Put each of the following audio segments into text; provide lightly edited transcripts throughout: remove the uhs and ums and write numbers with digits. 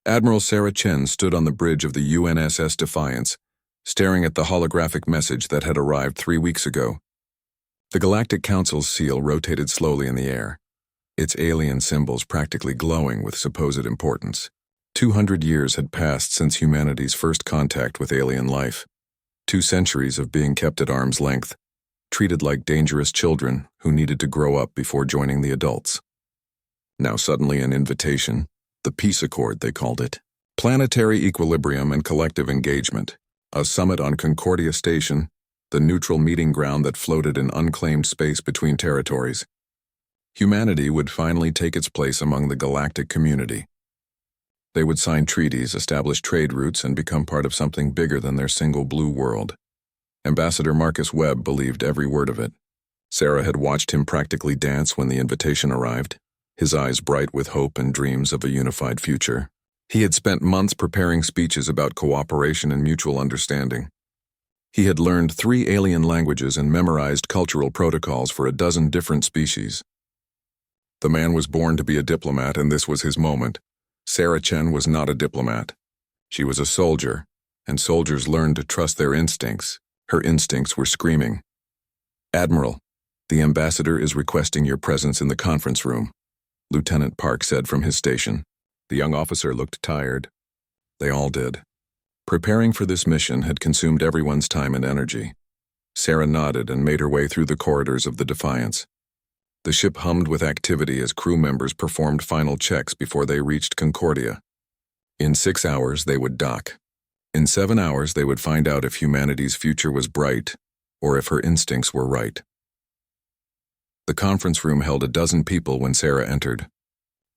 Admiral Sarah Chen stood on the bridge of the UNSS Defiance, staring at the holographic message that had arrived 3 weeks ago. The Galactic Council's seal rotated slowly in the air, its alien symbols practically glowing with supposed importance. 200 years had passed since humanity's first contact with alien life. 2 centuries of being kept at arm's length, treated like dangerous children who needed to grow up before joining the adults. Now suddenly an invitation, the Peace Accord they called it. Planetary equilibrium and collective engagement, a summit on Concordia Station, the neutral meeting ground that floated in unclaimed space between territories. Humanity would finally take its place among the galactic community. They would sign treaties, establish trade routes, and become part of something bigger than their single blue world. Ambassador Marcus Webb believed every word of it. Sarah had watched him practically dance when the invitation arrived, his eyes bright with hope and dreams of a unified future. He had spent months preparing speeches about cooperation and mutual understanding. He had learned 3 alien languages and memorized cultural protocols for a dozen different species. The man was born to be a diplomat, and this was his moment. Sarah Chen was not a diplomat. She was a soldier, and soldiers learned to trust their instincts. Her instincts were screaming. "Admiral, the ambassador is requesting your presence in the conference room," Lieutenant Park said from his station. The young officer looked tired. They all did. Preparing for this mission had consumed everyone's time and energy. Sarah nodded and made her way through the corridors of the Defiance. The ship hummed with activity as crew members performed final checks before they reached Concordia. In 6 hours, they would dock. In 7 hours, they would find out if humanity's future was bright or if her instincts were right. The conference room held a dozen people when Sarah entered.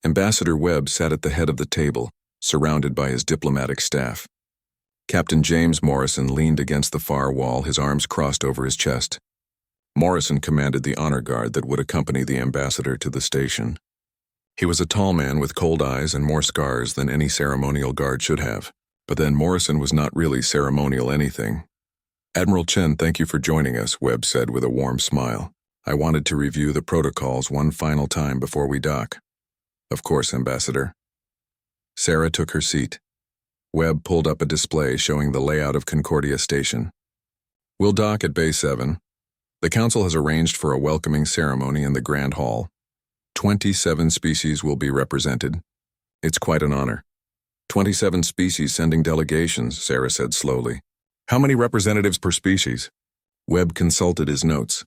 Ambassador Webb sat at the head of the table, surrounded by his diplomatic staff. Captain James Morrison leaned against the far wall, his arms crossed over his chest. Morrison commanded the honor guard that would accompany the ambassador to the station. He was a tall man with cold eyes and more scars than any ceremonial guard should have. But then Morrison was not really ceremonial anything. "Admiral Chen, thank you for joining us," Webb said with a warm smile. "I wanted to review the protocols one final time before we dock." "Of course, Ambassador." Sarah took her seat. Webb pulled up a display showing the layout of Concordia Station. "We'll dock at Bay 7. The Council has arranged for a welcoming ceremony in the Grand Hall. 27 species will be represented. It's quite an honor." 27 species sending delegations, Sarah said slowly. "How many representatives per species?" Webb consulted his notes.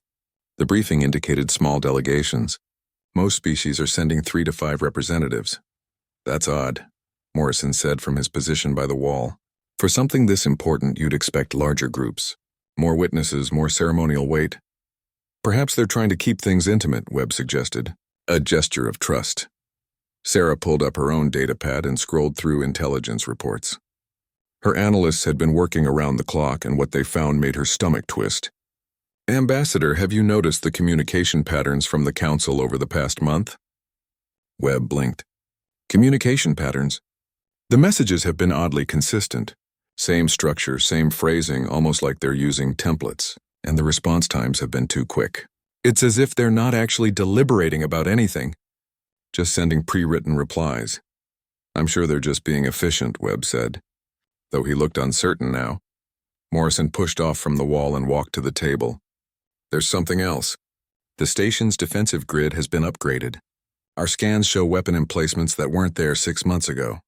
The briefing indicated small delegations. Most species are sending 3 to 5 representatives. "That's odd," Morrison said from his position by the wall. "For something this important, you'd expect larger groups. More witnesses, more ceremonial weight." "Perhaps they're trying to keep things intimate," Webb suggested. A gesture of trust. Sarah pulled up her own datapad and scrolled through intelligence reports. Her analysts had been working around the clock, and what they found made her stomach twist. "Ambassador, have you noticed the communication patterns from the Council over the past month?" Webb blinked. "Communication patterns? The messages have been oddly consistent. Same structure, same phrasing, almost like they're using templates, and the response times have been too quick. It's as if they're not actually deliberating about anything, just sending pre-written replies." "I'm sure they're just being efficient," Webb said, though he looked uncertain now. Morrison pushed off from the wall and walked to the table. "There's something else. The station's defensive grid has been upgraded. Our scans show weapon emplacements that weren't there 6 months ago."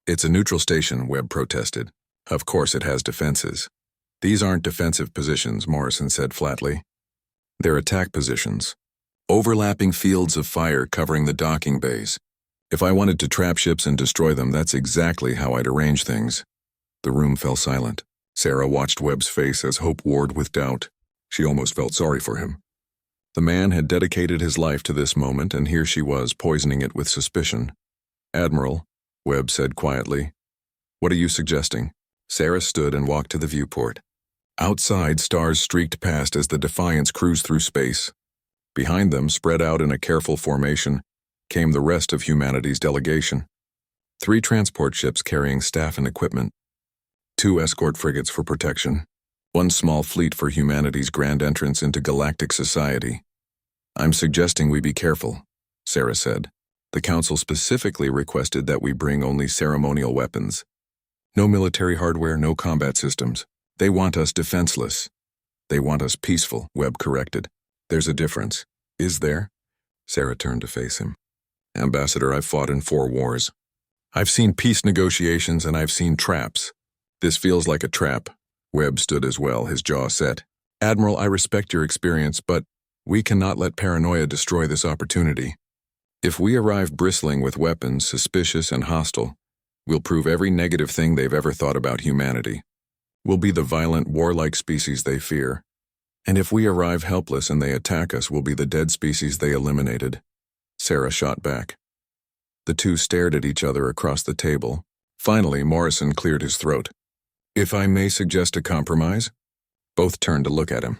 "It's a neutral station," Webb protested. "Of course it has defenses." "These aren't defensive positions," Morrison said flatly. "They're attack positions. Overlapping fields of fire covering the docking bays. If I wanted to trap ships and destroy them, that's exactly how I'd arrange things." The room fell silent. Sarah watched Webb's face as hope warred with doubt. She almost felt sorry for him. The man had dedicated his life to this moment, and here she was, poisoning it with suspicion. "Admiral," Webb said quietly, "what are you suggesting?" Sarah stood and walked to the viewport. Outside, stars streaked past as the Defiance cruised through space. Behind them, spread out in a careful formation, came the rest of humanity's delegation. 3 transport ships carrying staff and equipment. 2 escort frigates for protection. 1 small fleet for humanity's grand entrance into galactic society. "I'm suggesting we be careful," Sarah said. The Council specifically requested that we bring only ceremonial weapons. No military hardware, no combat systems. They want us defenseless. They want us peaceful, Webb corrected. There's a difference. Is there? Sarah turned to face him. Ambassador, I've fought in 4 wars. I've seen peace negotiations and I've seen traps. This feels like a trap. Webb stood as well, his jaw set. Admiral, I respect your experience, but we cannot let paranoia destroy this opportunity. If we arrive bristling with weapons, suspicious and hostile, we'll prove every negative thing they've ever thought about humanity. We'll be the violent, warlike species they fear. And if we arrive helpless and they attack us, we'll be the dead species they eliminated. Sarah shot back. The two stared at each other across the table. Finally, Morrison cleared his throat. If I may suggest a compromise? Both turned to look at him.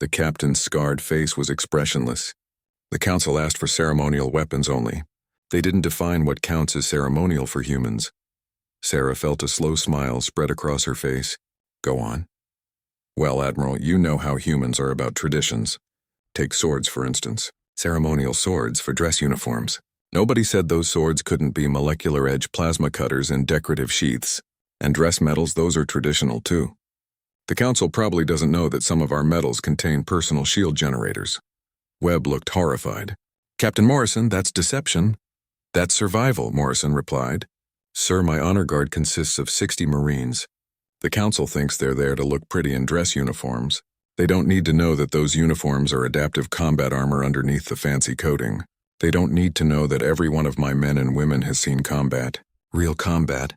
The captain's scarred face was expressionless. The Council asked for ceremonial weapons only. They didn't define what counts as ceremonial for humans. Sarah felt a slow smile spread across her face. Go on. Well, Admiral, you know how humans are about traditions. Take swords, for instance. Ceremonial swords for dress uniforms. Nobody said those swords couldn't be molecular edge plasma cutters and decorative sheaths. And dress medals, those are traditional too. The Council probably doesn't know that some of our medals contain personal shield generators. Webb looked horrified. Captain Morrison, that's deception. That's survival, Morrison replied. Sir, my honor guard consists of 60 Marines. The Council thinks they're there to look pretty in dress uniforms. They don't need to know that those uniforms are adaptive combat armor underneath the fancy coating. They don't need to know that every one of my men and women has seen combat. Real combat.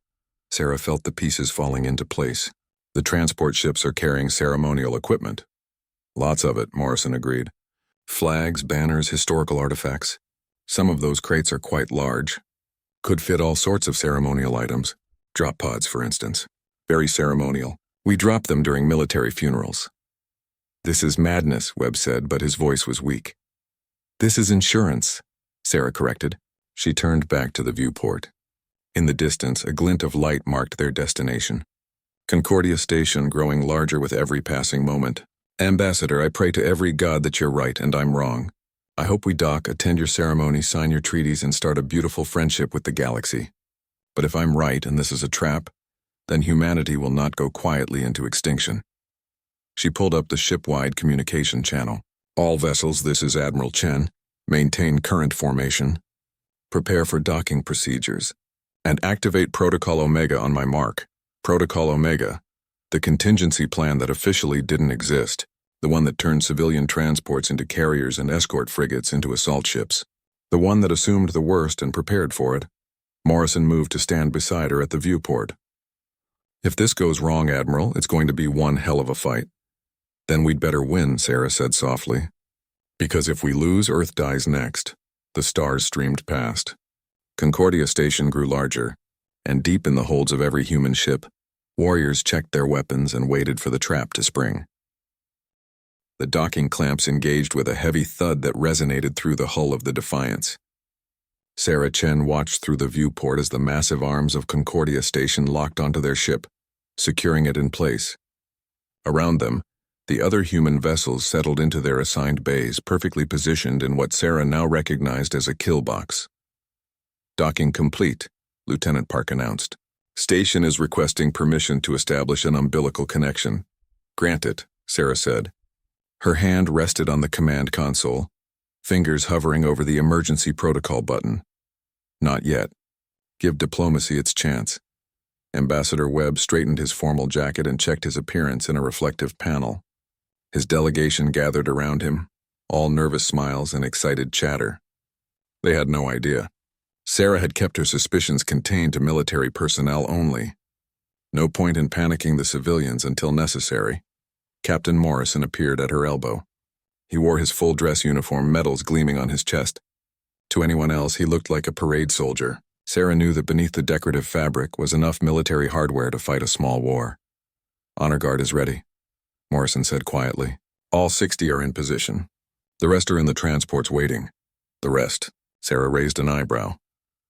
Sarah felt the pieces falling into place. The transport ships are carrying ceremonial equipment. Lots of it, Morrison agreed. Flags, banners, historical artifacts. Some of those crates are quite large. Could fit all sorts of ceremonial items. Drop pods, for instance. Very ceremonial. We drop them during military funerals. This is madness, Webb said, but his voice was weak. This is insurance, Sarah corrected. She turned back to the viewport. In the distance, a glint of light marked their destination. Concordia Station growing larger with every passing moment. Ambassador, I pray to every god that you're right and I'm wrong. I hope we dock, attend your ceremony, sign your treaties, and start a beautiful friendship with the galaxy. But if I'm right and this is a trap, then humanity will not go quietly into extinction. She pulled up the ship-wide communication channel. All vessels, this is Admiral Chen. Maintain current formation. Prepare for docking procedures. And activate Protocol Omega on my mark. Protocol Omega. The contingency plan that officially didn't exist. The one that turned civilian transports into carriers and escort frigates into assault ships. The one that assumed the worst and prepared for it. Morrison moved to stand beside her at the viewport. If this goes wrong, Admiral, it's going to be one hell of a fight. Then we'd better win, Sarah said softly. Because if we lose, Earth dies next. The stars streamed past. Concordia Station grew larger, and deep in the holds of every human ship, warriors checked their weapons and waited for the trap to spring. The docking clamps engaged with a heavy thud that resonated through the hull of the Defiance. Sarah Chen watched through the viewport as the massive arms of Concordia Station locked onto their ship, securing it in place. Around them, the other human vessels settled into their assigned bays, perfectly positioned in what Sarah now recognized as a kill box. Docking complete, Lieutenant Park announced. Station is requesting permission to establish an umbilical connection. Grant it, Sarah said. Her hand rested on the command console, fingers hovering over the emergency protocol button. Not yet. Give diplomacy its chance. Ambassador Webb straightened his formal jacket and checked his appearance in a reflective panel. His delegation gathered around him, all nervous smiles and excited chatter. They had no idea. Sarah had kept her suspicions contained to military personnel only. No point in panicking the civilians until necessary. Captain Morrison appeared at her elbow. He wore his full dress uniform, medals gleaming on his chest. To anyone else, he looked like a parade soldier. Sarah knew that beneath the decorative fabric was enough military hardware to fight a small war. Honor Guard is ready, Morrison said quietly. All 60 are in position. The rest are in the transports waiting. The rest. Sarah raised an eyebrow.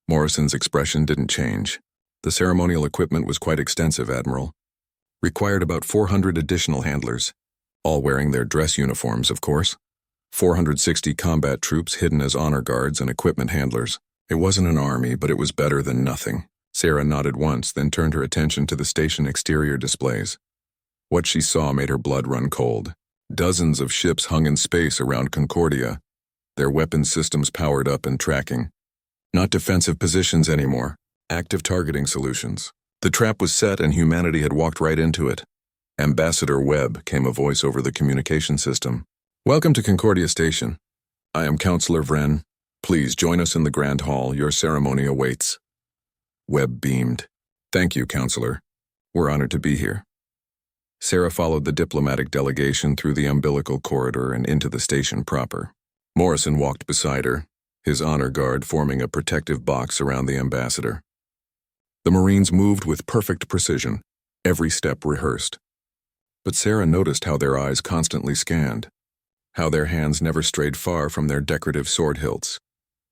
Morrison's expression didn't change. The ceremonial equipment was quite extensive, Admiral. Required about 400 additional handlers, all wearing their dress uniforms, of course. 460 combat troops hidden as honor guards and equipment handlers. It wasn't an army, but it was better than nothing. Sarah nodded once, then turned her attention to the station exterior displays. What she saw made her blood run cold. Dozens of ships hung in space around Concordia, their weapons systems powered up and tracking. Not defensive positions anymore, active targeting solutions. The trap was set and humanity had walked right into it. Ambassador Webb, came a voice over the communication system. Welcome to Concordia Station. I am Counselor Vren. Please join us in the Grand Hall. Your ceremony awaits. Webb beamed. Thank you, Counselor. We're honored to be here. Sarah followed the diplomatic delegation through the umbilical corridor and into the station proper. Morrison walked beside her, his honor guard forming a protective box around the ambassador. The Marines moved with perfect precision, every step rehearsed. But Sarah noticed how their eyes constantly scanned, how their hands never strayed far from their decorative sword hilts.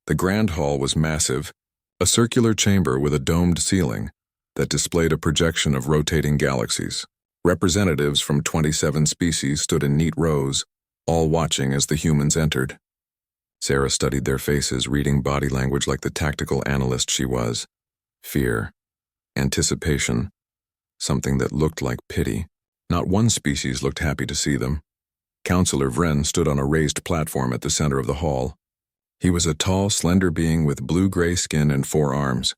The Grand Hall was massive, a circular chamber with a domed ceiling that displayed a projection of rotating galaxies. Representatives from 27 species stood in neat rows, all watching as the humans entered. Sarah studied their faces, reading body language like the tactical analyst she was. Fear, anticipation, something that looked like pity. Not one species looked happy to see them. Counselor Vren stood on a raised platform at the center of the hall. He was a tall, slender being with blue-gray skin and 4 arms.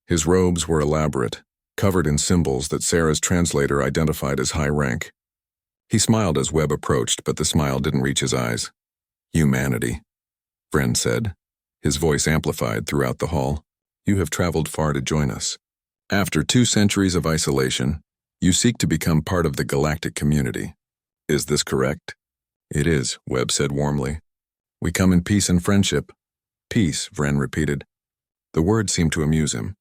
His robes were elaborate, covered in symbols that Sarah's translator identified as high rank. He smiled as Webb approached, but the smile didn't reach his eyes. Humanity, Vren said, his voice amplified throughout the hall. You have traveled far to join us. After 2 centuries of isolation, you seek to become part of the galactic community. Is this correct? It is, Webb said warmly. We come in peace and friendship. Peace, Vren repeated. The word seemed to amuse him.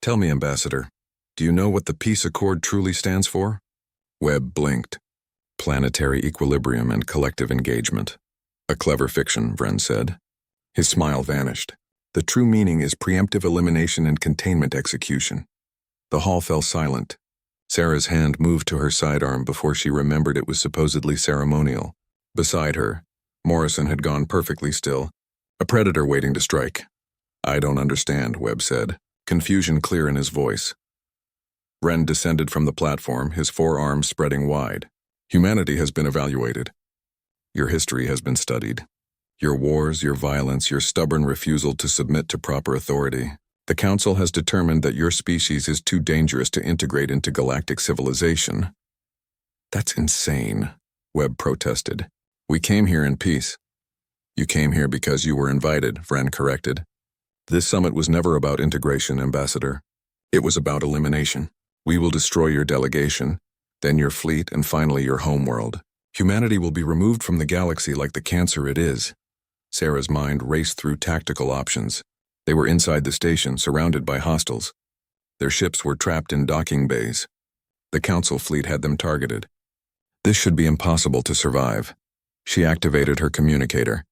Tell me, Ambassador, do you know what the Peace Accord truly stands for? Webb blinked. Planetary equilibrium and collective engagement. A clever fiction, Vren said. His smile vanished. The true meaning is preemptive elimination and containment execution. The hall fell silent. Sarah's hand moved to her sidearm before she remembered it was supposedly ceremonial. Beside her, Morrison had gone perfectly still, a predator waiting to strike. I don't understand, Webb said, confusion clear in his voice. Vren descended from the platform, his 4 arms spreading wide. Humanity has been evaluated. Your history has been studied. Your wars, your violence, your stubborn refusal to submit to proper authority. The Council has determined that your species is too dangerous to integrate into galactic civilization. That's insane, Webb protested. We came here in peace. You came here because you were invited, Vren corrected. This summit was never about integration, Ambassador. It was about elimination. We will destroy your delegation, then your fleet, and finally your homeworld. Humanity will be removed from the galaxy like the cancer it is. Sarah's mind raced through tactical options. They were inside the station, surrounded by hostiles. Their ships were trapped in docking bays. The Council fleet had them targeted. This should be impossible to survive. She activated her communicator.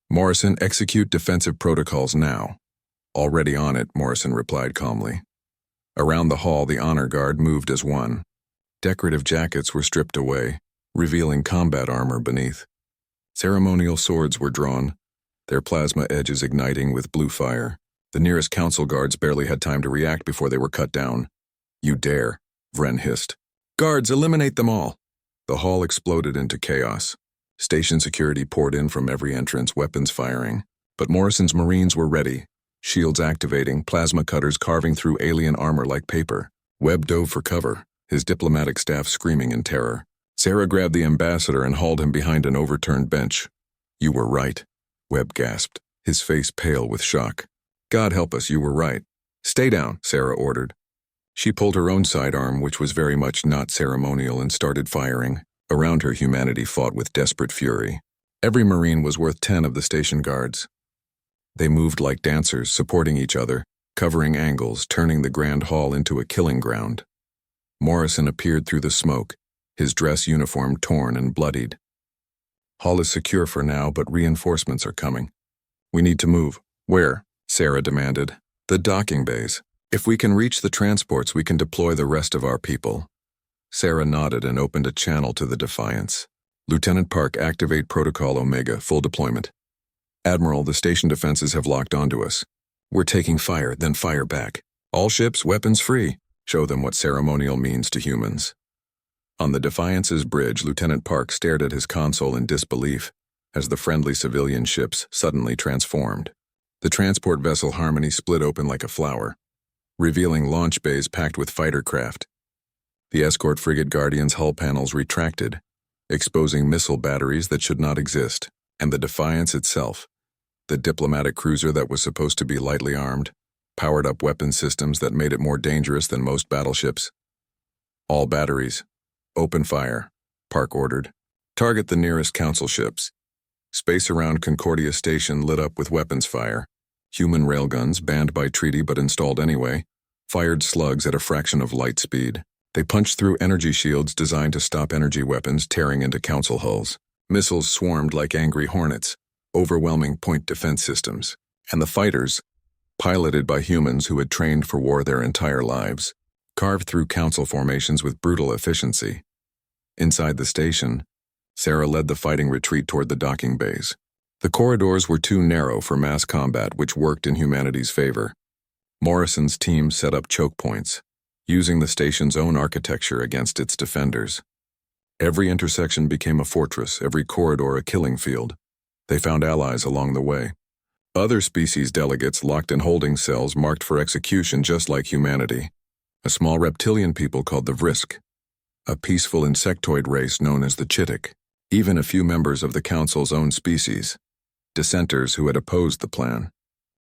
Morrison, execute defensive protocols now. Already on it, Morrison replied calmly. Around the hall, the honor guard moved as one. Decorative jackets were stripped away, revealing combat armor beneath. Ceremonial swords were drawn, their plasma edges igniting with blue fire. The nearest council guards barely had time to react before they were cut down. You dare, Vren hissed. Guards, eliminate them all. The hall exploded into chaos. Station security poured in from every entrance, weapons firing. But Morrison's Marines were ready, shields activating, plasma cutters carving through alien armor like paper. Webb dove for cover, his diplomatic staff screaming in terror. Sarah grabbed the ambassador and hauled him behind an overturned bench. You were right, Webb gasped, his face pale with shock. God help us, you were right. Stay down, Sarah ordered. She pulled her own sidearm, which was very much not ceremonial, and started firing. Around her, humanity fought with desperate fury. Every Marine was worth 10 of the station guards. They moved like dancers, supporting each other, covering angles, turning the Grand Hall into a killing ground. Morrison appeared through the smoke, his dress uniform torn and bloodied. Hall is secure for now, but reinforcements are coming. We need to move. Where? Sarah demanded. The docking bays. If we can reach the transports, we can deploy the rest of our people. Sarah nodded and opened a channel to the Defiance. Lieutenant Park, activate Protocol Omega, full deployment. Admiral, the station defenses have locked onto us. We're taking fire, then fire back. All ships, weapons free. Show them what ceremonial means to humans. On the Defiance's bridge, Lieutenant Park stared at his console in disbelief as the friendly civilian ships suddenly transformed. The transport vessel Harmony split open like a flower, revealing launch bays packed with fighter craft. The escort frigate Guardian's hull panels retracted, exposing missile batteries that should not exist, and the Defiance itself, the diplomatic cruiser that was supposed to be lightly armed, powered up weapon systems that made it more dangerous than most battleships. All batteries. Open fire, Park ordered. Target the nearest council ships. Space around Concordia Station lit up with weapons fire. Human railguns, banned by treaty but installed anyway, fired slugs at a fraction of light speed. They punched through energy shields designed to stop energy weapons tearing into council hulls. Missiles swarmed like angry hornets, overwhelming point defense systems. And the fighters, piloted by humans who had trained for war their entire lives, carved through council formations with brutal efficiency. Inside the station, Sarah led the fighting retreat toward the docking bays. The corridors were too narrow for mass combat, which worked in humanity's favor. Morrison's team set up choke points, using the station's own architecture against its defenders. Every intersection became a fortress, every corridor a killing field. They found allies along the way. Other species delegates locked in holding cells marked for execution just like humanity. A small reptilian people called the Vrisk, a peaceful insectoid race known as the Chittik. Even a few members of the Council's own species, dissenters who had opposed the plan.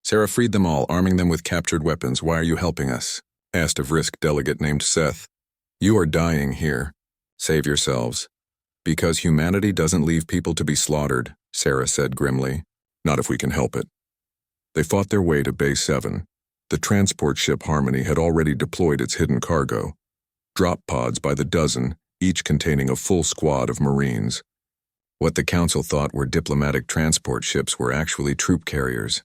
Sarah freed them all, arming them with captured weapons. "Why are you helping us?" asked a Vrisk delegate named Seth. "You are dying here. Save yourselves." "Because humanity doesn't leave people to be slaughtered," Sarah said grimly. "Not if we can help it." They fought their way to Base 7. The transport ship Harmony had already deployed its hidden cargo. Drop pods by the dozen, each containing a full squad of Marines. What the Council thought were diplomatic transport ships were actually troop carriers.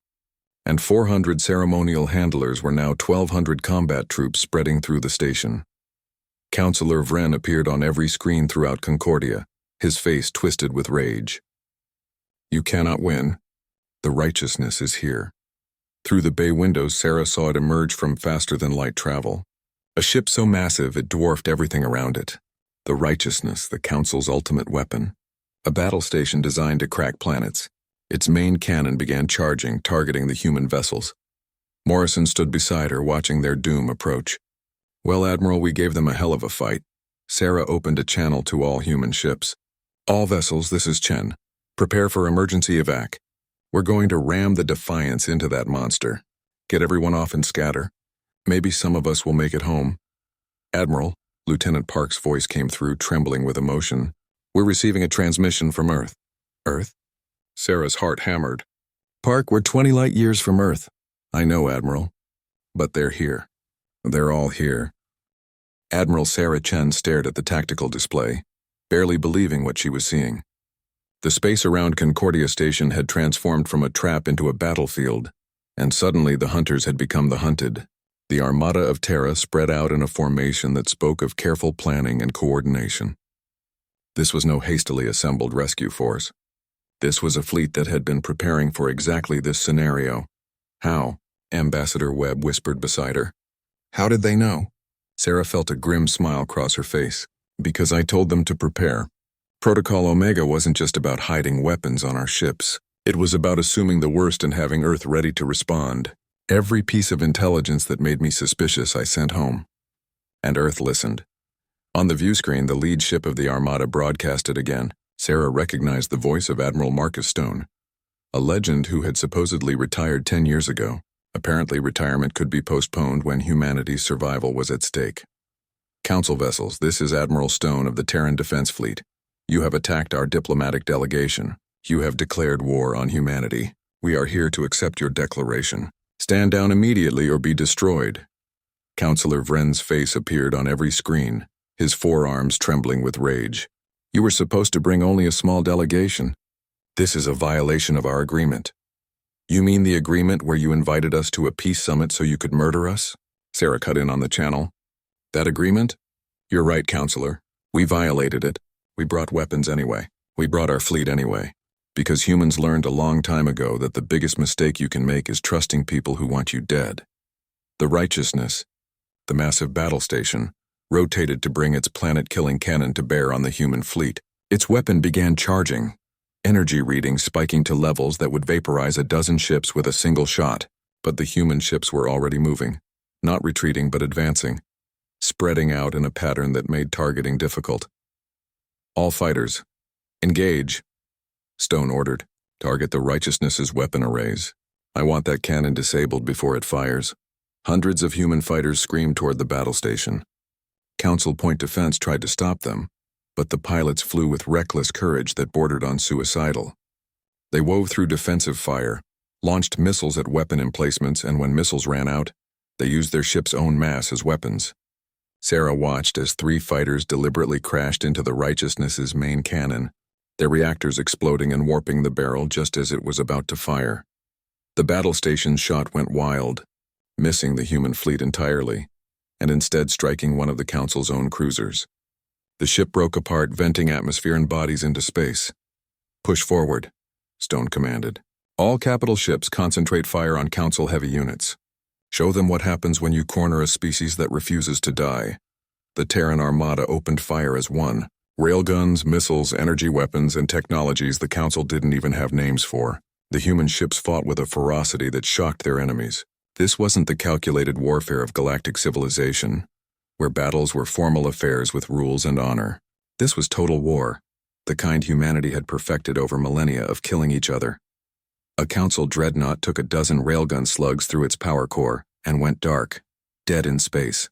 And 400 ceremonial handlers were now 1,200 combat troops spreading through the station. Councillor Vren appeared on every screen throughout Concordia, his face twisted with rage. "You cannot win. The righteousness is here." Through the bay windows, Sarah saw it emerge from faster-than-light travel. A ship so massive it dwarfed everything around it. The righteousness, the Council's ultimate weapon. A battle station designed to crack planets. Its main cannon began charging, targeting the human vessels. Morrison stood beside her, watching their doom approach. "Well, Admiral, we gave them a hell of a fight." Sarah opened a channel to all human ships. "All vessels, this is Chen. Prepare for emergency evac. We're going to ram the Defiance into that monster. Get everyone off and scatter. Maybe some of us will make it home." "Admiral," Lieutenant Park's voice came through, trembling with emotion. "We're receiving a transmission from Earth." "Earth?" Sarah's heart hammered. "Park, we're 20 light years from Earth." "I know, Admiral. But they're here. They're all here." Admiral Sarah Chen stared at the tactical display, barely believing what she was seeing. The space around Concordia Station had transformed from a trap into a battlefield, and suddenly the hunters had become the hunted. The Armada of Terra spread out in a formation that spoke of careful planning and coordination. This was no hastily assembled rescue force. This was a fleet that had been preparing for exactly this scenario. "How?" Ambassador Webb whispered beside her. "How did they know?" Sarah felt a grim smile cross her face. "Because I told them to prepare. Protocol Omega wasn't just about hiding weapons on our ships. It was about assuming the worst and having Earth ready to respond. Every piece of intelligence that made me suspicious I sent home." And Earth listened. On the view screen, the lead ship of the Armada broadcasted again. Sarah recognized the voice of Admiral Marcus Stone, a legend who had supposedly retired 10 years ago. Apparently, retirement could be postponed when humanity's survival was at stake. "Council vessels, this is Admiral Stone of the Terran Defense Fleet. You have attacked our diplomatic delegation. You have declared war on humanity. We are here to accept your declaration. Stand down immediately or be destroyed." Councillor Vren's face appeared on every screen, his forearms trembling with rage. "You were supposed to bring only a small delegation. This is a violation of our agreement." "You mean the agreement where you invited us to a peace summit so you could murder us?" Sarah cut in on the channel. "That agreement? You're right, Counselor. We violated it. We brought weapons anyway. We brought our fleet anyway. Because humans learned a long time ago that the biggest mistake you can make is trusting people who want you dead. The Righteousness, the massive battle station, rotated to bring its planet-killing cannon to bear on the human fleet. Its weapon began charging, energy readings spiking to levels that would vaporize a dozen ships with a single shot. But the human ships were already moving, not retreating but advancing, spreading out in a pattern that made targeting difficult. All fighters, engage, Stone ordered. Target the Righteousness's weapon arrays. I want that cannon disabled before it fires. Hundreds of human fighters screamed toward the battle station. Council Point Defense tried to stop them, but the pilots flew with reckless courage that bordered on suicidal. They wove through defensive fire, launched missiles at weapon emplacements, and when missiles ran out, they used their ship's own mass as weapons. Sarah watched as 3 fighters deliberately crashed into the Righteousness's main cannon, their reactors exploding and warping the barrel just as it was about to fire. The battle station's shot went wild, missing the human fleet entirely, and instead striking one of the Council's own cruisers. The ship broke apart, venting atmosphere and bodies into space. Push forward, Stone commanded. All capital ships concentrate fire on Council heavy units. Show them what happens when you corner a species that refuses to die. The Terran Armada opened fire as one. Railguns, missiles, energy weapons, and technologies the Council didn't even have names for. The human ships fought with a ferocity that shocked their enemies. This wasn't the calculated warfare of galactic civilization, where battles were formal affairs with rules and honor. This was total war, the kind humanity had perfected over millennia of killing each other. A Council dreadnought took a dozen railgun slugs through its power core and went dark, dead in space.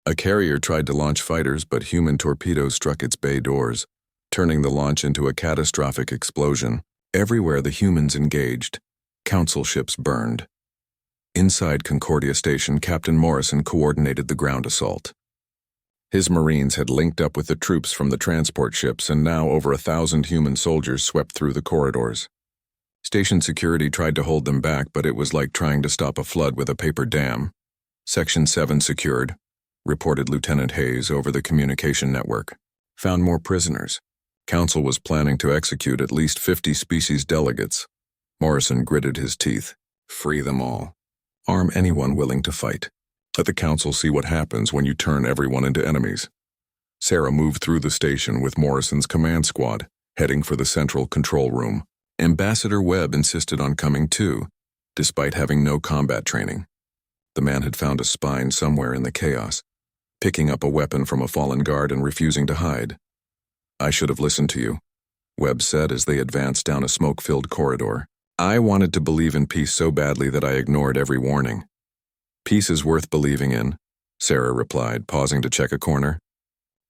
A carrier tried to launch fighters, but human torpedoes struck its bay doors, turning the launch into a catastrophic explosion. Everywhere the humans engaged, Council ships burned. Inside Concordia Station, Captain Morrison coordinated the ground assault. His Marines had linked up with the troops from the transport ships, and now over 1,000 human soldiers swept through the corridors. Station security tried to hold them back, but it was like trying to stop a flood with a paper dam. Section 7 secured, reported Lieutenant Hayes over the communication network. Found more prisoners. Council was planning to execute at least 50 species delegates. Morrison gritted his teeth. Free them all. Arm anyone willing to fight. Let the Council see what happens when you turn everyone into enemies. Sarah moved through the station with Morrison's command squad, heading for the central control room. Ambassador Webb insisted on coming too, despite having no combat training. The man had found a spine somewhere in the chaos, picking up a weapon from a fallen guard and refusing to hide. I should have listened to you, Webb said as they advanced down a smoke-filled corridor. I wanted to believe in peace so badly that I ignored every warning. Peace is worth believing in, Sarah replied, pausing to check a corner.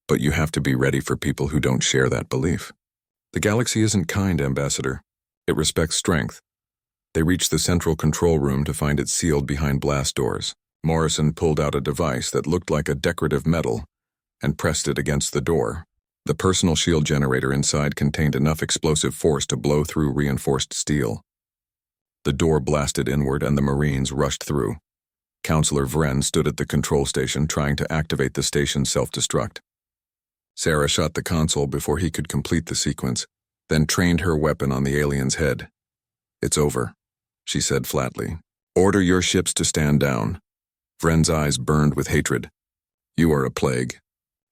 But you have to be ready for people who don't share that belief. The galaxy isn't kind, Ambassador. It respects strength. They reached the central control room to find it sealed behind blast doors. Morrison pulled out a device that looked like a decorative metal and pressed it against the door. The personal shield generator inside contained enough explosive force to blow through reinforced steel. The door blasted inward and the Marines rushed through. Counselor Vren stood at the control station trying to activate the station's self-destruct. Sarah shot the console before he could complete the sequence, then trained her weapon on the alien's head. It's over, she said flatly. Order your ships to stand down. Vren's eyes burned with hatred. You are a plague.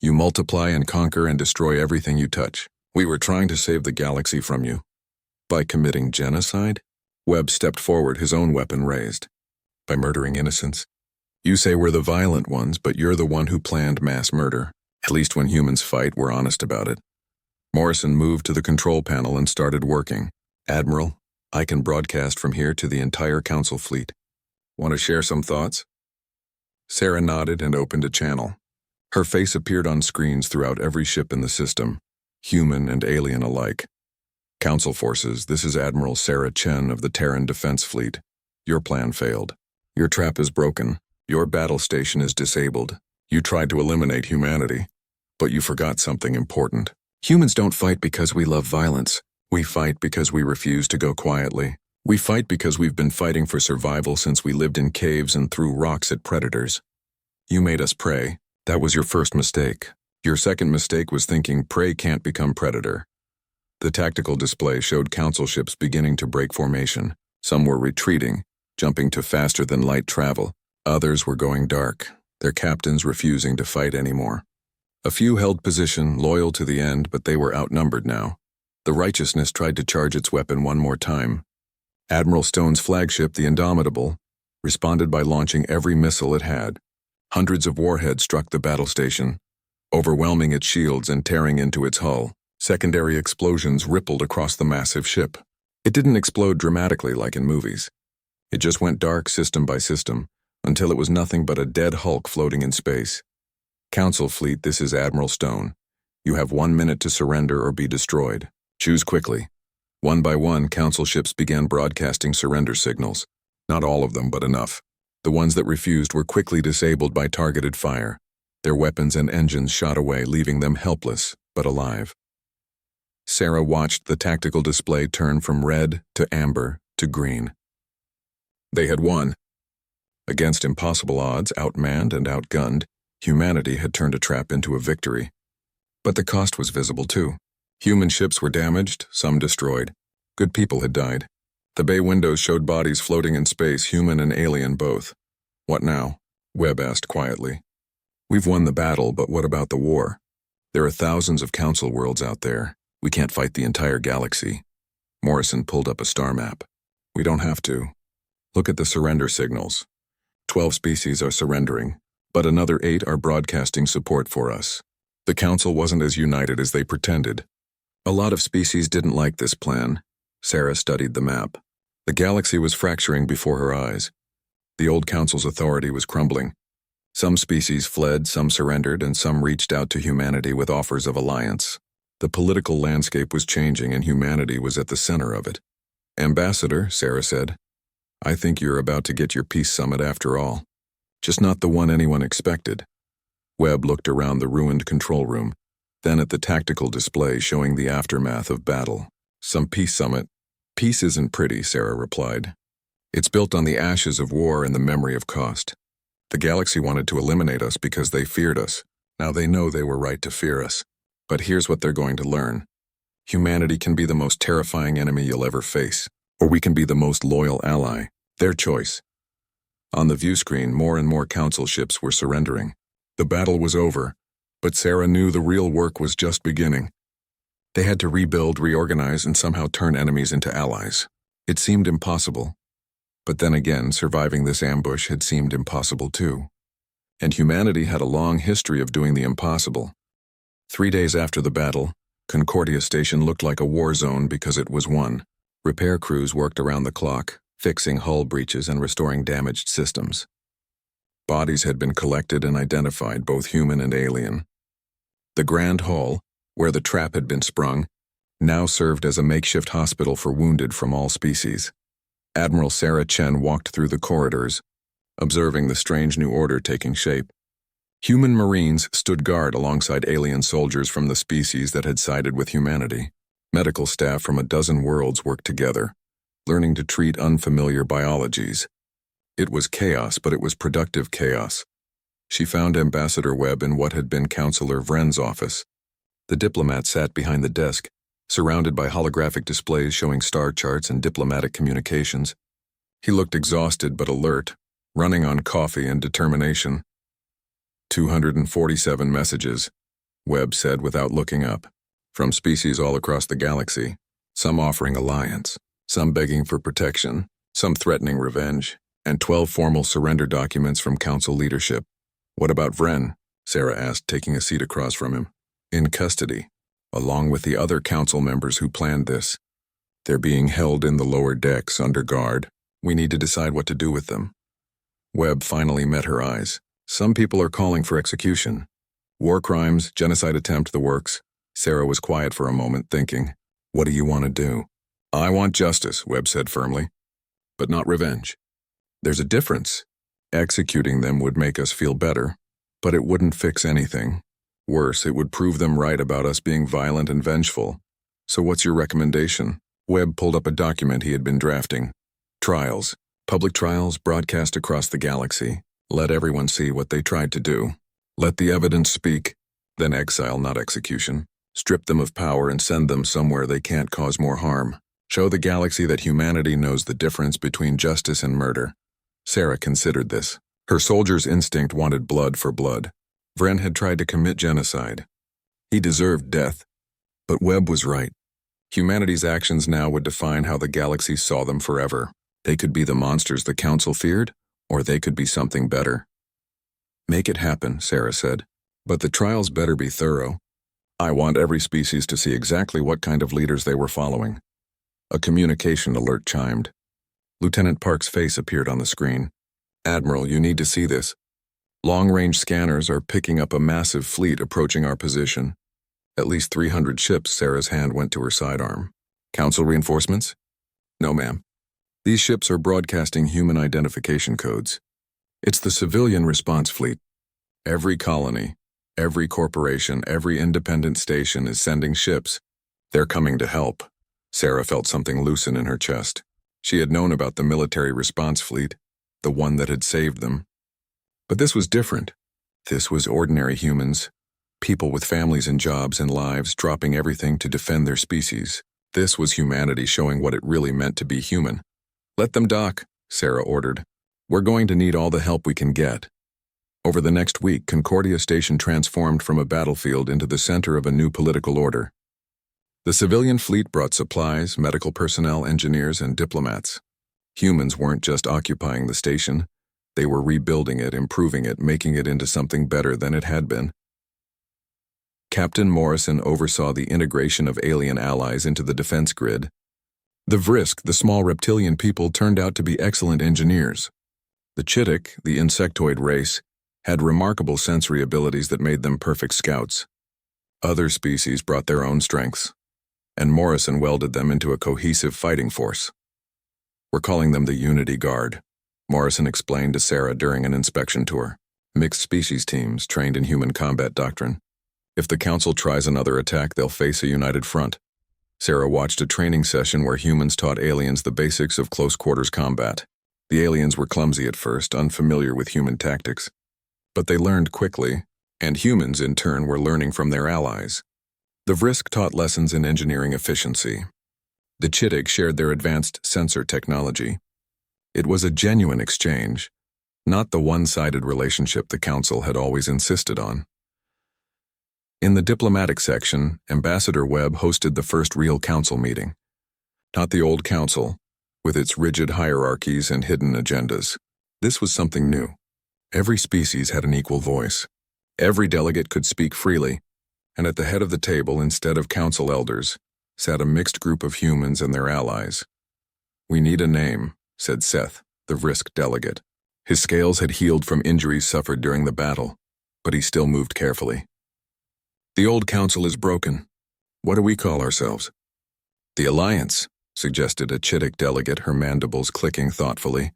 You multiply and conquer and destroy everything you touch. We were trying to save the galaxy from you. By committing genocide? Webb stepped forward, his own weapon raised. By murdering innocents? You say we're the violent ones, but you're the one who planned mass murder. At least when humans fight, we're honest about it. Morrison moved to the control panel and started working. Admiral, I can broadcast from here to the entire Council fleet. Want to share some thoughts? Sarah nodded and opened a channel. Her face appeared on screens throughout every ship in the system, human and alien alike. Council forces, this is Admiral Sarah Chen of the Terran Defense Fleet. Your plan failed. Your trap is broken. Your battle station is disabled. You tried to eliminate humanity, but you forgot something important. Humans don't fight because we love violence. We fight because we refuse to go quietly. We fight because we've been fighting for survival since we lived in caves and threw rocks at predators. You made us prey. That was your first mistake. Your second mistake was thinking prey can't become predator. The tactical display showed council ships beginning to break formation. Some were retreating, jumping to faster-than-light travel. Others were going dark, their captains refusing to fight anymore. A few held position, loyal to the end, but they were outnumbered now. The Righteousness tried to charge its weapon one more time. Admiral Stone's flagship, the Indomitable, responded by launching every missile it had. Hundreds of warheads struck the battle station, overwhelming its shields and tearing into its hull. Secondary explosions rippled across the massive ship. It didn't explode dramatically like in movies. It just went dark system by system, until it was nothing but a dead hulk floating in space. Council fleet, this is Admiral Stone. You have 1 minute to surrender or be destroyed. Choose quickly. One by one, council ships began broadcasting surrender signals. Not all of them, but enough. The ones that refused were quickly disabled by targeted fire. Their weapons and engines shot away, leaving them helpless, but alive. Sarah watched the tactical display turn from red to amber to green. They had won. Against impossible odds, outmanned and outgunned, humanity had turned a trap into a victory. But the cost was visible too. Human ships were damaged, some destroyed. Good people had died. The bay windows showed bodies floating in space, human and alien both. What now? Webb asked quietly. We've won the battle, but what about the war? There are thousands of council worlds out there. We can't fight the entire galaxy. Morrison pulled up a star map. We don't have to. Look at the surrender signals. 12 species are surrendering, but another 8 are broadcasting support for us. The council wasn't as united as they pretended. A lot of species didn't like this plan. Sarah studied the map. The galaxy was fracturing before her eyes. The old council's authority was crumbling. Some species fled, some surrendered, and some reached out to humanity with offers of alliance. The political landscape was changing, and humanity was at the center of it. Ambassador, Sarah said, I think you're about to get your peace summit after all. Just not the one anyone expected. Webb looked around the ruined control room, then at the tactical display showing the aftermath of battle. Some peace summit. Peace isn't pretty, Sarah replied. It's built on the ashes of war and the memory of cost. The galaxy wanted to eliminate us because they feared us. Now they know they were right to fear us. But here's what they're going to learn. Humanity can be the most terrifying enemy you'll ever face, or we can be the most loyal ally. Their choice. On the view screen, more and more council ships were surrendering. The battle was over, but Sarah knew the real work was just beginning. They had to rebuild, reorganize, and somehow turn enemies into allies. It seemed impossible. But then again, surviving this ambush had seemed impossible too. And humanity had a long history of doing the impossible. 3 days after the battle, Concordia Station looked like a war zone because it was won. Repair crews worked around the clock, fixing hull breaches and restoring damaged systems. Bodies had been collected and identified, both human and alien. The Grand Hall, where the trap had been sprung, now served as a makeshift hospital for wounded from all species. Admiral Sarah Chen walked through the corridors, observing the strange new order taking shape. Human Marines stood guard alongside alien soldiers from the species that had sided with humanity. Medical staff from a dozen worlds worked together, learning to treat unfamiliar biologies. It was chaos, but it was productive chaos. She found Ambassador Webb in what had been Counselor Vren's office. The diplomat sat behind the desk, surrounded by holographic displays showing star charts and diplomatic communications. He looked exhausted but alert, running on coffee and determination. 247 messages, Webb said without looking up, from species all across the galaxy, some offering alliance, some begging for protection, some threatening revenge, and 12 formal surrender documents from council leadership. What about Vren? Sarah asked, taking a seat across from him. In custody, along with the other council members who planned this. They're being held in the lower decks under guard. We need to decide what to do with them. Webb finally met her eyes. Some people are calling for execution. War crimes, genocide attempt, the works. Sarah was quiet for a moment, thinking, what do you want to do? I want justice, Webb said firmly, but not revenge. There's a difference. Executing them would make us feel better, but it wouldn't fix anything. Worse, it would prove them right about us being violent and vengeful. So what's your recommendation? Webb pulled up a document he had been drafting. Trials. Public trials broadcast across the galaxy. Let everyone see what they tried to do. Let the evidence speak. Then exile, not execution. Strip them of power and send them somewhere they can't cause more harm. Show the galaxy that humanity knows the difference between justice and murder. Sarah considered this. Her soldier's instinct wanted blood for blood. Vren had tried to commit genocide. He deserved death. But Webb was right. Humanity's actions now would define how the galaxy saw them forever. They could be the monsters the Council feared, or they could be something better. Make it happen, Sarah said. But the trials better be thorough. I want every species to see exactly what kind of leaders they were following. A communication alert chimed. Lieutenant Park's face appeared on the screen. Admiral, you need to see this. Long-range scanners are picking up a massive fleet approaching our position. At least 300 ships. Sarah's hand went to her sidearm. Council reinforcements? No, ma'am. These ships are broadcasting human identification codes. It's the civilian response fleet. Every colony, every corporation, every independent station is sending ships. They're coming to help. Sarah felt something loosen in her chest. She had known about the military response fleet, the one that had saved them. But this was different. This was ordinary humans, people with families and jobs and lives dropping everything to defend their species. This was humanity showing what it really meant to be human. Let them dock, Sarah ordered. We're going to need all the help we can get. Over the next week, Concordia Station transformed from a battlefield into the center of a new political order. The civilian fleet brought supplies, medical personnel, engineers, and diplomats. Humans weren't just occupying the station. They were rebuilding it, improving it, making it into something better than it had been. Captain Morrison oversaw the integration of alien allies into the defense grid. The Vrisk, the small reptilian people, turned out to be excellent engineers. The Chittick, the insectoid race, had remarkable sensory abilities that made them perfect scouts. Other species brought their own strengths, and Morrison welded them into a cohesive fighting force. We're calling them the Unity Guard, Morrison explained to Sarah during an inspection tour. Mixed species teams trained in human combat doctrine. If the Council tries another attack, they'll face a united front. Sarah watched a training session where humans taught aliens the basics of close-quarters combat. The aliens were clumsy at first, unfamiliar with human tactics. But they learned quickly, and humans, in turn, were learning from their allies. The Vrisk taught lessons in engineering efficiency. The Chittick shared their advanced sensor technology. It was a genuine exchange, not the one-sided relationship the Council had always insisted on. In the diplomatic section, Ambassador Webb hosted the first real Council meeting. Not the old Council, with its rigid hierarchies and hidden agendas. This was something new. Every species had an equal voice. Every delegate could speak freely, and at the head of the table, instead of Council elders, sat a mixed group of humans and their allies. "We need a name," said Seth, the Vrisk delegate. His scales had healed from injuries suffered during the battle, but he still moved carefully. "The old Council is broken. What do we call ourselves?" "The Alliance," suggested a Chittick delegate, her mandibles clicking thoughtfully.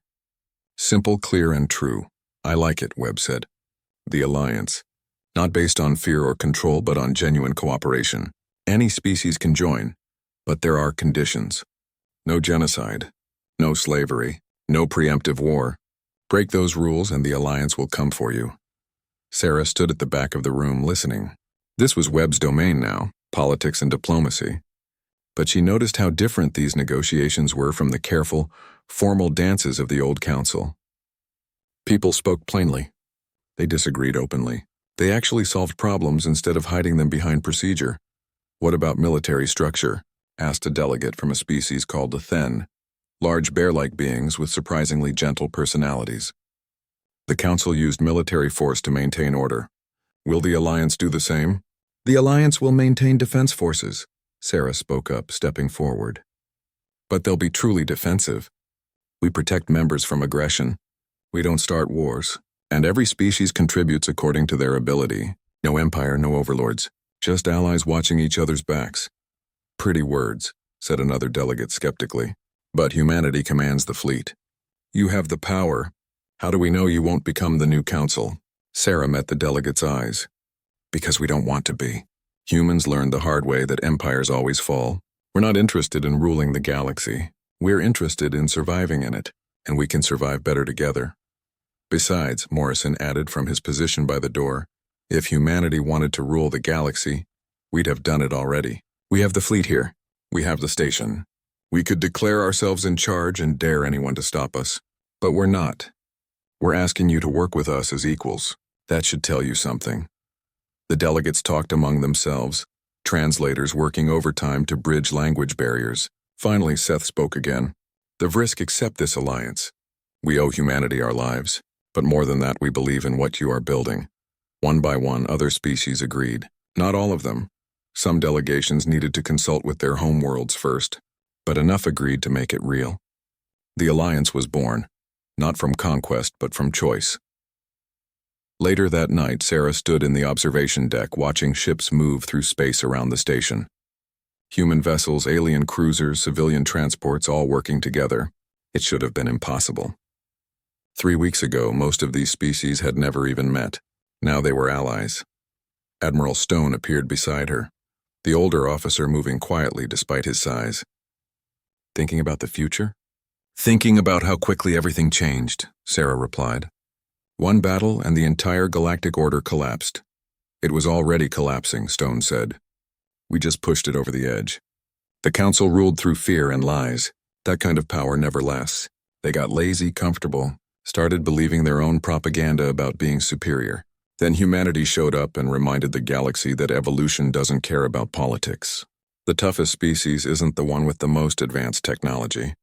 "Simple, clear, and true. I like it," Webb said. "The Alliance. Not based on fear or control, but on genuine cooperation. Any species can join, but there are conditions. No genocide, no slavery, no preemptive war. Break those rules and the Alliance will come for you." Sarah stood at the back of the room listening. This was Webb's domain now, politics and diplomacy. But she noticed how different these negotiations were from the careful, formal dances of the old Council. People spoke plainly. They disagreed openly. They actually solved problems instead of hiding them behind procedure. "What about military structure?" asked a delegate from a species called the Then, large bear-like beings with surprisingly gentle personalities. "The Council used military force to maintain order. Will the Alliance do the same?" "The Alliance will maintain defense forces," Sarah spoke up, stepping forward. "But they'll be truly defensive. We protect members from aggression. We don't start wars. And every species contributes according to their ability. No empire, no overlords. Just allies watching each other's backs." "Pretty words," said another delegate skeptically. "But humanity commands the fleet. You have the power. How do we know you won't become the new Council?" Sarah met the delegate's eyes. "Because we don't want to be. Humans learned the hard way that empires always fall. We're not interested in ruling the galaxy. We're interested in surviving in it, and we can survive better together." Besides, Morrison added from his position by the door, if humanity wanted to rule the galaxy, we'd have done it already. We have the fleet here. We have the station. We could declare ourselves in charge and dare anyone to stop us. But we're not. We're asking you to work with us as equals. That should tell you something. The delegates talked among themselves, translators working overtime to bridge language barriers. Finally, Seth spoke again. The Vrisk accept this alliance. We owe humanity our lives, but more than that, we believe in what you are building. One by one, other species agreed. Not all of them. Some delegations needed to consult with their homeworlds first, but enough agreed to make it real. The alliance was born, not from conquest, but from choice. Later that night, Sarah stood in the observation deck watching ships move through space around the station. Human vessels, alien cruisers, civilian transports all working together. It should have been impossible. 3 weeks ago, most of these species had never even met. Now they were allies. Admiral Stone appeared beside her, the older officer moving quietly despite his size. Thinking about the future? Thinking about how quickly everything changed, Sarah replied. One battle and the entire galactic order collapsed. It was already collapsing, Stone said. We just pushed it over the edge. The council ruled through fear and lies. That kind of power never lasts. They got lazy, comfortable, started believing their own propaganda about being superior. Then humanity showed up and reminded the galaxy that evolution doesn't care about politics. The toughest species isn't the one with the most advanced technology.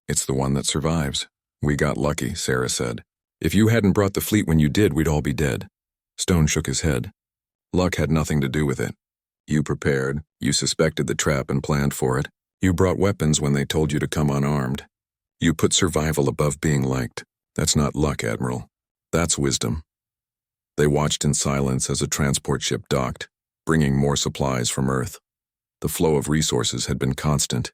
It's the one that survives. We got lucky, Sarah said. If you hadn't brought the fleet when you did, we'd all be dead. Stone shook his head. Luck had nothing to do with it. You prepared, you suspected the trap and planned for it. You brought weapons when they told you to come unarmed. You put survival above being liked. That's not luck, Admiral. That's wisdom. They watched in silence as a transport ship docked, bringing more supplies from Earth. The flow of resources had been constant.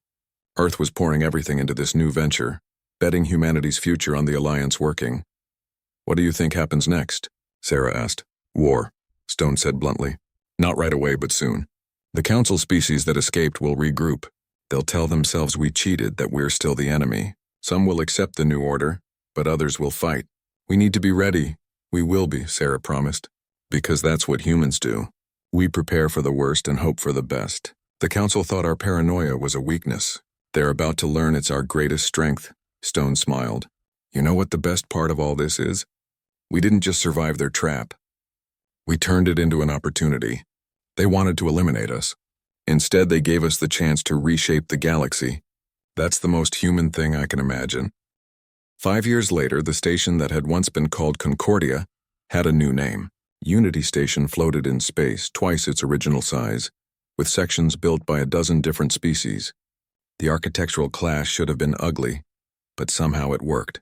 Earth was pouring everything into this new venture, betting humanity's future on the Alliance working. What do you think happens next? Sarah asked. War, Stone said bluntly. Not right away, but soon. The Council species that escaped will regroup. They'll tell themselves we cheated, that we're still the enemy. Some will accept the new order, but others will fight. We need to be ready. We will be, Sarah promised. Because that's what humans do. We prepare for the worst and hope for the best. The Council thought our paranoia was a weakness. They're about to learn it's our greatest strength. Stone smiled. You know what the best part of all this is? We didn't just survive their trap. We turned it into an opportunity. They wanted to eliminate us. Instead, they gave us the chance to reshape the galaxy. That's the most human thing I can imagine. 5 years later, the station that had once been called Concordia had a new name. Unity Station floated in space, twice its original size, with sections built by a dozen different species. The architectural clash should have been ugly, but somehow it worked.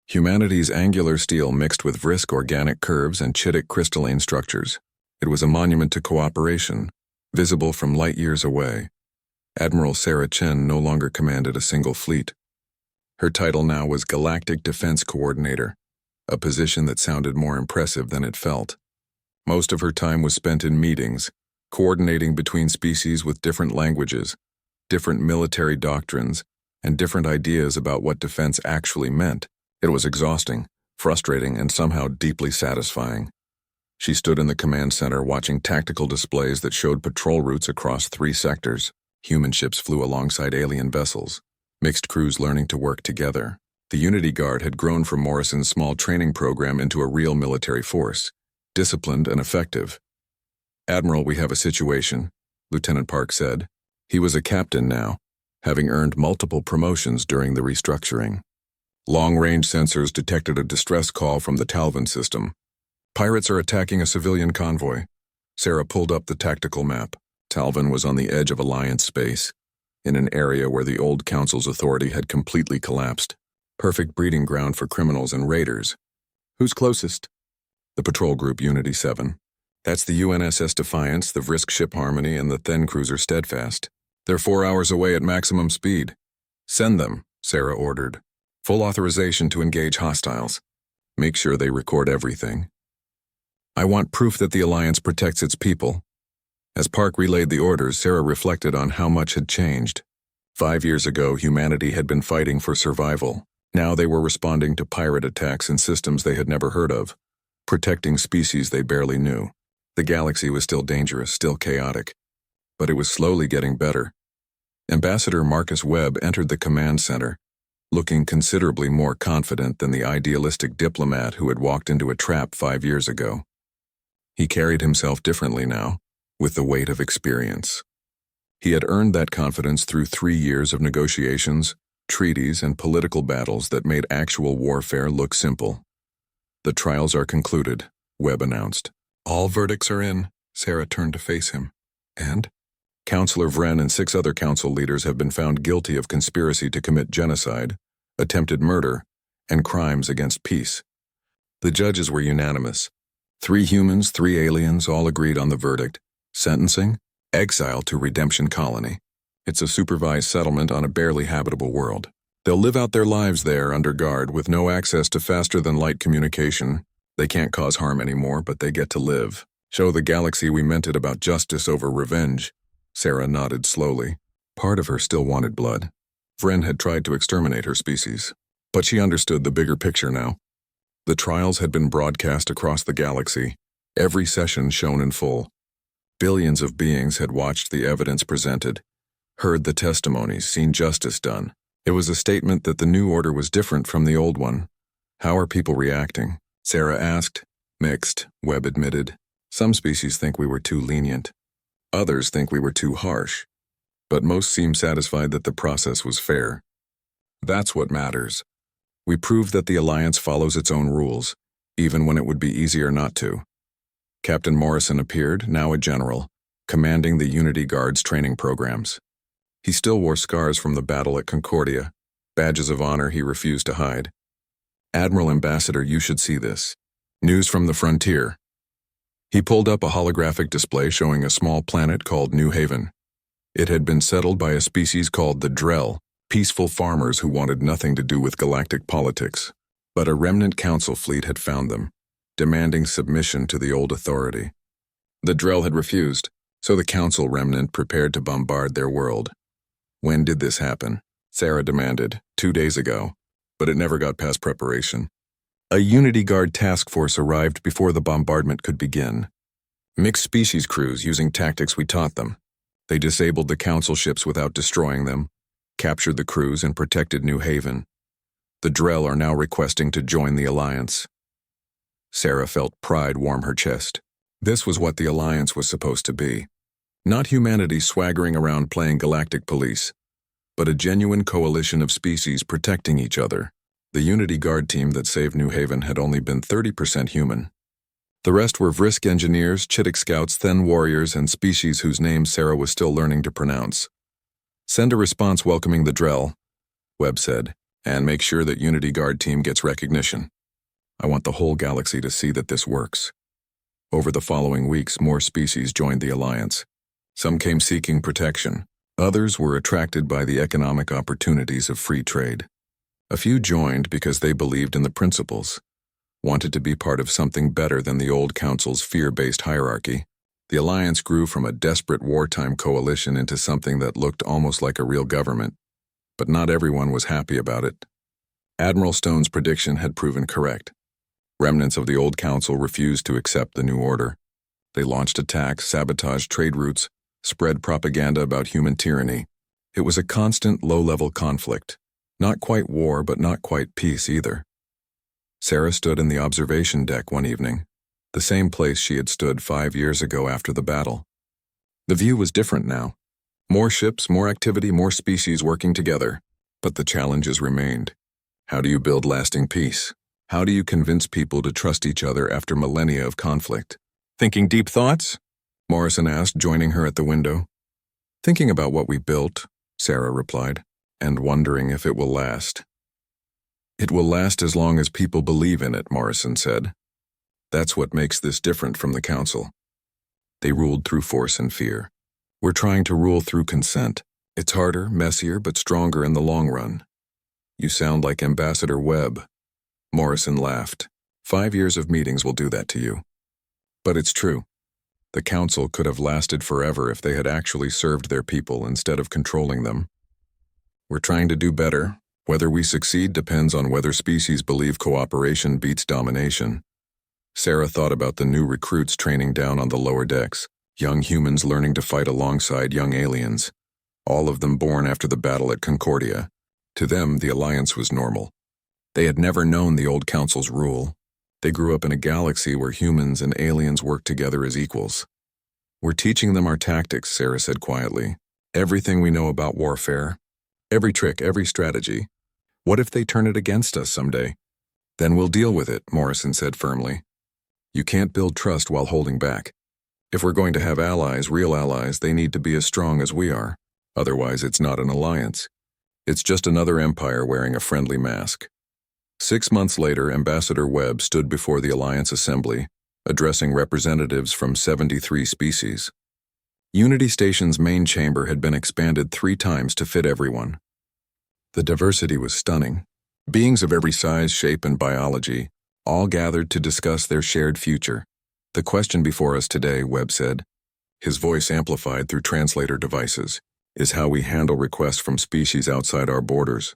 Humanity's angular steel mixed with Vrisk organic curves and Chittick crystalline structures. It was a monument to cooperation, visible from light years away. Admiral Sarah Chen no longer commanded a single fleet. Her title now was Galactic Defense Coordinator, a position that sounded more impressive than it felt. Most of her time was spent in meetings, coordinating between species with different languages, different military doctrines, and different ideas about what defense actually meant. It was exhausting, frustrating, and somehow deeply satisfying. She stood in the command center watching tactical displays that showed patrol routes across 3 sectors. Human ships flew alongside alien vessels, mixed crews learning to work together. The Unity Guard had grown from Morrison's small training program into a real military force, disciplined and effective. Admiral, we have a situation, Lieutenant Park said. He was a captain now, having earned multiple promotions during the restructuring. Long-range sensors detected a distress call from the Talvin system. Pirates are attacking a civilian convoy. Sarah pulled up the tactical map. Talvin was on the edge of Alliance space, in an area where the old Council's authority had completely collapsed. Perfect breeding ground for criminals and raiders. Who's closest? The patrol group Unity 7. That's the UNSS Defiance, the Vrisk ship Harmony, and the Then cruiser Steadfast. They're 4 hours away at maximum speed. Send them, Sarah ordered. Full authorization to engage hostiles. Make sure they record everything. I want proof that the Alliance protects its people. As Park relayed the orders, Sarah reflected on how much had changed. 5 years ago, humanity had been fighting for survival. Now they were responding to pirate attacks in systems they had never heard of, protecting species they barely knew. The galaxy was still dangerous, still chaotic, but it was slowly getting better. Ambassador Marcus Webb entered the command center, looking considerably more confident than the idealistic diplomat who had walked into a trap 5 years ago. He carried himself differently now, with the weight of experience. He had earned that confidence through 3 years of negotiations, treaties, and political battles that made actual warfare look simple. "The trials are concluded," Webb announced. "All verdicts are in." Sarah turned to face him. "And?" "Councillor Vren and 6 other council leaders have been found guilty of conspiracy to commit genocide, attempted murder, and crimes against peace." The judges were unanimous. 3 humans, 3 aliens, all agreed on the verdict. Sentencing? Exile to Redemption Colony. It's a supervised settlement on a barely habitable world. They'll live out their lives there under guard with no access to faster-than-light communication. They can't cause harm anymore, but they get to live. Show the galaxy we meant it about justice over revenge. Sarah nodded slowly. Part of her still wanted blood. Vren had tried to exterminate her species, but she understood the bigger picture now. The trials had been broadcast across the galaxy, every session shown in full. Billions of beings had watched the evidence presented, heard the testimonies, seen justice done. It was a statement that the new order was different from the old one. "How are people reacting?" Sarah asked. "Mixed," Webb admitted. "Some species think we were too lenient. Others think we were too harsh. But most seem satisfied that the process was fair. That's what matters. We proved that the Alliance follows its own rules, even when it would be easier not to." Captain Morrison appeared, now a general, commanding the Unity Guard's training programs. He still wore scars from the battle at Concordia, badges of honor he refused to hide. "Admiral Ambassador, you should see this. News from the frontier." He pulled up a holographic display showing a small planet called New Haven. It had been settled by a species called the Drell, peaceful farmers who wanted nothing to do with galactic politics. But a remnant council fleet had found them, demanding submission to the old authority. The Drell had refused, so the council remnant prepared to bombard their world. "When did this happen?" Sarah demanded. 2 days ago, but it never got past preparation. A Unity Guard task force arrived before the bombardment could begin. Mixed species crews using tactics we taught them. They disabled the council ships without destroying them, captured the crews, and protected New Haven. The Drell are now requesting to join the Alliance. Sarah felt pride warm her chest. This was what the Alliance was supposed to be. Not humanity swaggering around playing galactic police, but a genuine coalition of species protecting each other. The Unity Guard team that saved New Haven had only been 30% human. The rest were Vrisk engineers, Chittick scouts, Then warriors, and species whose names Sarah was still learning to pronounce. "Send a response welcoming the Drell," Webb said, "and make sure that Unity Guard team gets recognition. I want the whole galaxy to see that this works." Over the following weeks, more species joined the Alliance. Some came seeking protection. Others were attracted by the economic opportunities of free trade. A few joined because they believed in the principles, wanted to be part of something better than the old council's fear-based hierarchy. The Alliance grew from a desperate wartime coalition into something that looked almost like a real government, but not everyone was happy about it. Admiral Stone's prediction had proven correct. Remnants of the old council refused to accept the new order. They launched attacks, sabotaged trade routes, spread propaganda about human tyranny. It was a constant low-level conflict. Not quite war, but not quite peace either. Sarah stood in the observation deck one evening, the same place she had stood 5 years ago after the battle. The view was different now. More ships, more activity, more species working together. But the challenges remained. How do you build lasting peace? How do you convince people to trust each other after millennia of conflict? "Thinking deep thoughts?" Morrison asked, joining her at the window. "Thinking about what we built," Sarah replied, "and wondering if it will last." "It will last as long as people believe in it," Morrison said. "That's what makes this different from the Council. They ruled through force and fear. We're trying to rule through consent. It's harder, messier, but stronger in the long run." "You sound like Ambassador Webb." Morrison laughed. 5 years of meetings will do that to you. But it's true. The Council could have lasted forever if they had actually served their people instead of controlling them. We're trying to do better. Whether we succeed depends on whether species believe cooperation beats domination. Sarah thought about the new recruits training down on the lower decks. Young humans learning to fight alongside young aliens, all of them born after the battle at Concordia. To them, the alliance was normal. They had never known the old council's rule. They grew up in a galaxy where humans and aliens worked together as equals. "We're teaching them our tactics," Sarah said quietly. "Everything we know about warfare. Every trick, every strategy. What if they turn it against us someday?" "Then we'll deal with it," Morrison said firmly. "You can't build trust while holding back. If we're going to have allies, real allies, they need to be as strong as we are. Otherwise, it's not an alliance. It's just another empire wearing a friendly mask." 6 months later, Ambassador Webb stood before the Alliance Assembly, addressing representatives from 73 species. Unity Station's main chamber had been expanded 3 times to fit everyone. The diversity was stunning. Beings of every size, shape, and biology, all gathered to discuss their shared future. "The question before us today," Webb said, his voice amplified through translator devices, "is how we handle requests from species outside our borders.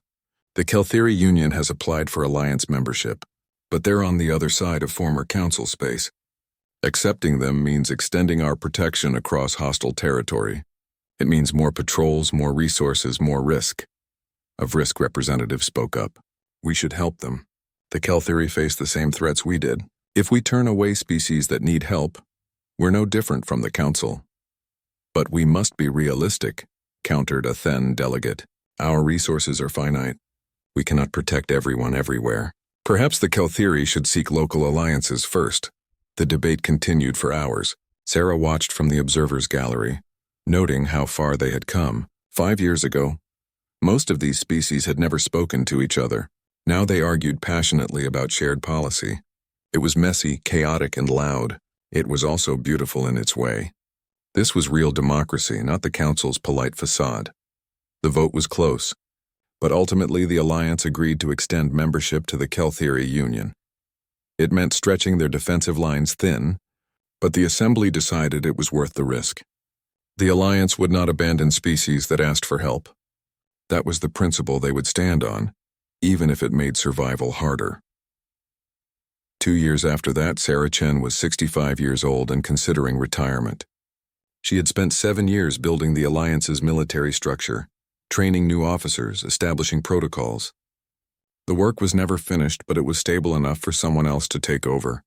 The Kelthiri Union has applied for alliance membership, but they're on the other side of former council space. Accepting them means extending our protection across hostile territory. It means more patrols, more resources, more risk." A Vrisk representative spoke up. "We should help them. The Kelthiri face the same threats we did. If we turn away species that need help, we're no different from the council." "But we must be realistic," countered a Then delegate. "Our resources are finite. We cannot protect everyone everywhere. Perhaps the Kelthiri should seek local alliances first." The debate continued for hours. Sarah watched from the observer's gallery, noting how far they had come. 5 years ago, most of these species had never spoken to each other. Now they argued passionately about shared policy. It was messy, chaotic, and loud. It was also beautiful in its way. This was real democracy, not the council's polite facade. The vote was close, but ultimately the alliance agreed to extend membership to the Kelthiri Union. It meant stretching their defensive lines thin, but the assembly decided it was worth the risk. The alliance would not abandon species that asked for help. That was the principle they would stand on, even if it made survival harder. 2 years after that, Sarah Chen was 65 years old and considering retirement. She had spent 7 years building the Alliance's military structure, training new officers, establishing protocols. The work was never finished, but it was stable enough for someone else to take over.